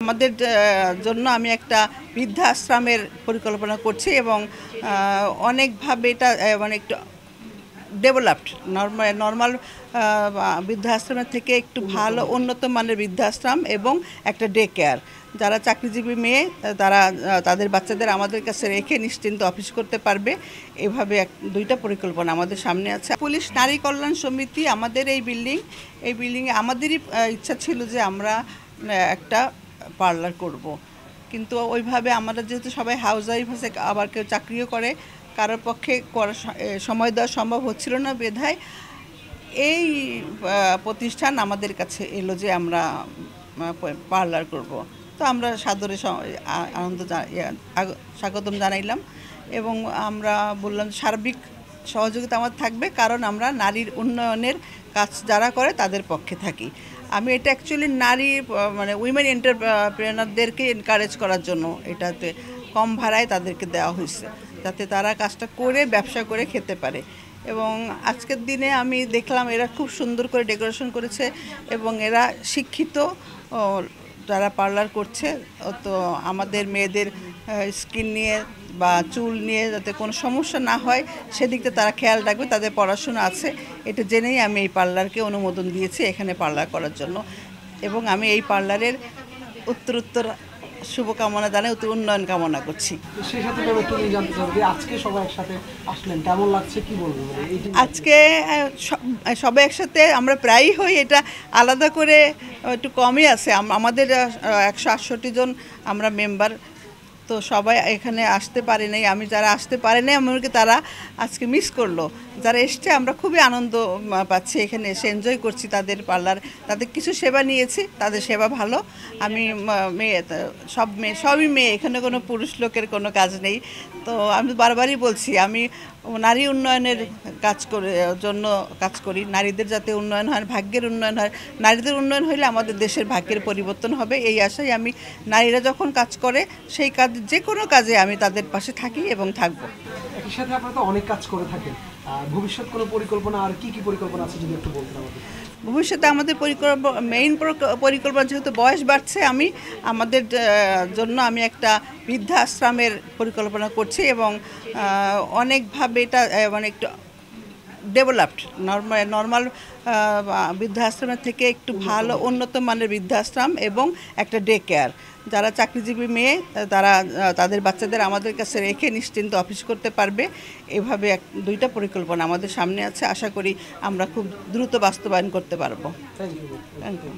আমাদের জন্য আমি একটা বৃদ্ধাশ্রমের পরিকল্পনা করছি এবং অনেকভাবে এটা মানে একটু ডেভেলপড নর্মাল বৃদ্ধাশ্রমের থেকে একটু ভালো উন্নত মানের বৃদ্ধাশ্রম এবং একটা ডে কেয়ার। যারা চাকরিজীবী মেয়ে তারা তাদের বাচ্চাদের আমাদের কাছে রেখে নিশ্চিন্ত অফিস করতে পারবে, এভাবে দুইটা পরিকল্পনা আমাদের সামনে আছে। পুলিশ নারী কল্যাণ সমিতি আমাদের এই বিল্ডিংয়ে আমাদেরই ইচ্ছা ছিল যে আমরা একটা পার্লার করব, কিন্তু ওইভাবে আমরা যেহেতু সবাই হাউস ওয়াইফ আছে, আবার কেউ চাকরিও করে, কারোর পক্ষে করার সময় দেওয়া সম্ভব হচ্ছিল না, বিধায় এই প্রতিষ্ঠান আমাদের কাছে এলো যে আমরা পার্লার করব। তো আমরা সাদরে আনন্দ স্বাগতম জানাইলাম এবং আমরা বললাম সার্বিক সহযোগিতা আমাদের থাকবে, কারণ আমরা নারীর উন্নয়নের কাজ যারা করে তাদের পক্ষে থাকি। আমি এটা অ্যাকচুয়ালি নারী মানে উইমেন এন্টারপ্রেনারদেরকে এনকারেজ করার জন্য এটাতে কম ভাড়ায় তাদেরকে দেওয়া হয়েছে, যাতে তারা কাজটা করে ব্যবসা করে খেতে পারে। এবং আজকের দিনে আমি দেখলাম এরা খুব সুন্দর করে ডেকোরেশন করেছে এবং এরা শিক্ষিত যারা পার্লার করছে, তো আমাদের মেয়েদের স্কিন নিয়ে বা চুল নিয়ে যাতে কোনো সমস্যা না হয় সেদিকটা তারা খেয়াল রাখবে, তাদের পড়াশোনা আছে, এটা জেনেই আমি এই পার্লারকে অনুমোদন দিয়েছি এখানে পার্লার করার জন্য। এবং আমি এই পার্লারের উত্তরোত্তর শুভকামনা জানাই, উন্নয়ন কামনা করছি। সেই সাথে জানতে চাই আজকে সবাই একসাথে আসলেন, কেমন লাগছে, কি বলবো? আজকে সবাই একসাথে আমরা প্রায়ই হই, এটা আলাদা করে একটু কমই আছে। আমাদের 168 জন আমরা মেম্বার, তো সবাই এখানে আসতে পারে নাই। আমি যারা আসতে পারে নাই এমনকি তারা আজকে মিস করলো, যারা এসছে আমরা খুবই আনন্দ পাচ্ছি, এখানে এসে এনজয় করছি তাদের পার্লার, তাদের কিছু সেবা নিয়েছি, তাদের সেবা ভালো। আমি সবই মেয়ে, এখানে কোনো পুরুষ লোকের কোনো কাজ নেই। তো আমি বারবারই বলছি আমি নারী উন্নয়নের জন্য কাজ করি, নারীদের যাতে উন্নয়ন হয়, ভাগ্যের উন্নয়ন হয়। নারীদের উন্নয়ন হলে আমাদের দেশের ভাগ্যের পরিবর্তন হবে, এই আশায় আমি নারীরা যখন কাজ করে সেই কাজ যে কোনো কাজে আমি তাদের পাশে থাকি এবং থাকবো। একই সাথে আপনারা তো অনেক কাজ করে থাকেন, ভবিষ্যৎ কোনো পরিকল্পনা আর কি পরিকল্পনা আছে যদি একটু বলতেন আমাদের? ভবিষ্যতে আমাদের মেইন পরিকল্পনা, যেহেতু বয়স বাড়ছে, আমাদের জন্য আমি একটা বৃদ্ধাশ্রমের পরিকল্পনা করছি এবং অনেকভাবে এটা মানে একটু ডেভেলপড নর্মাল বৃদ্ধাশ্রমের থেকে একটু ভালো উন্নত মানের বৃদ্ধাশ্রম এবং একটা ডে কেয়ার। যারা চাকরিজীবী মেয়ে তারা তাদের বাচ্চাদের আমাদের কাছে রেখে নিশ্চিন্ত অফিস করতে পারবে, এভাবে দুইটা পরিকল্পনা আমাদের সামনে আছে। আশা করি আমরা খুব দ্রুত বাস্তবায়ন করতে পারবো। Thank you.